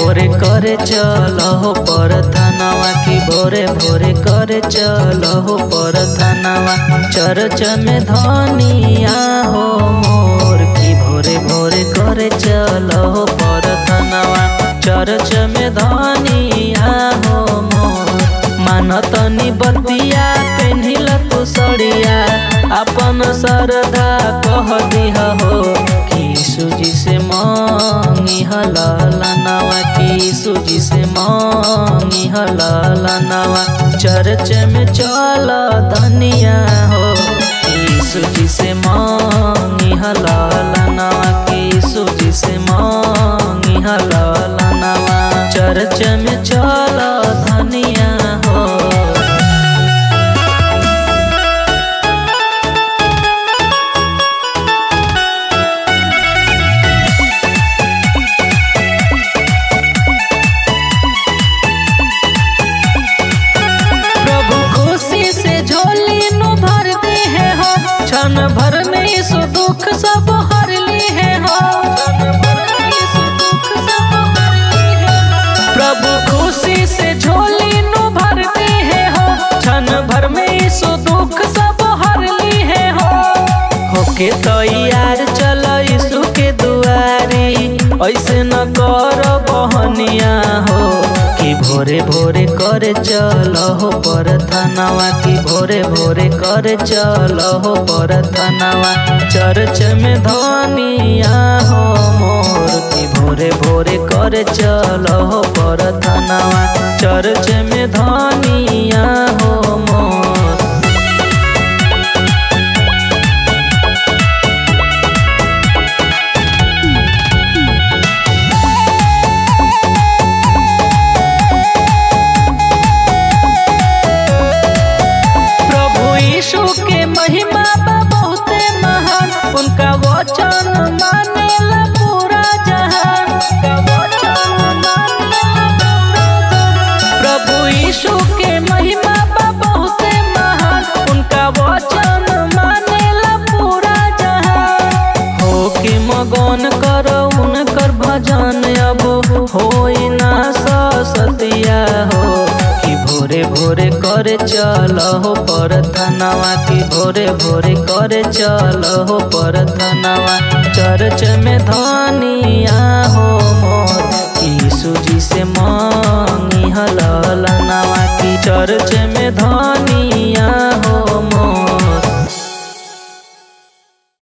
भोरे करे चलो परथनवा की भोरे भोरे करे चलो परथनवा। चर्च में धनिया हो मोर की भोरे भोरे करे चलो परथनवा। चर्च में धनिया हो मोर मानतनी बतिया पेन्हिल तू सड़िया अपन श्रद्धा कह दिह हो कि सूजी से मांगी हलालनवा की सूजी से मांगी हलालनवा। चर्च में चल धनिया हो कि सूजी से मांगी हलालनवा की सूजी से मांगी हलालनवा। चर्च में चल धनिया हो। क्षण भर में सो दुख सब हर ली है हो। प्रभु खुशी से झोली नु भरती है हो। क्षण भर में सो दुख सब हर ली है हो। होके तैयार चल यीशु के दुआरी ऐसे न कर बहनिया हो कि भोरे भोरे करे चलो परथनवा की भोरे भोरे करे चलो परथनवा। चर्च में धनिया हो मोर की भोरे भोरे करे चलो परथनवा। चर्च में धनिया हो मोर। यीशु के महिमा बा बहुते महान उनका वचन मानेला पूरा जहान। प्रभु यीशु के महिमा बा बहुते महान उनका वचन मानेला पूरा जहान। हो के मगन कर उनकर भजन अब होई ना सतिया हो कि भोरे भोरे करे चलो परथनवा की भोरे भोरे करे चलो परथनवा। चर्च में धनिया हो मोर की सूजी से मांगी हलालनवा की चर्च में धनिया हो।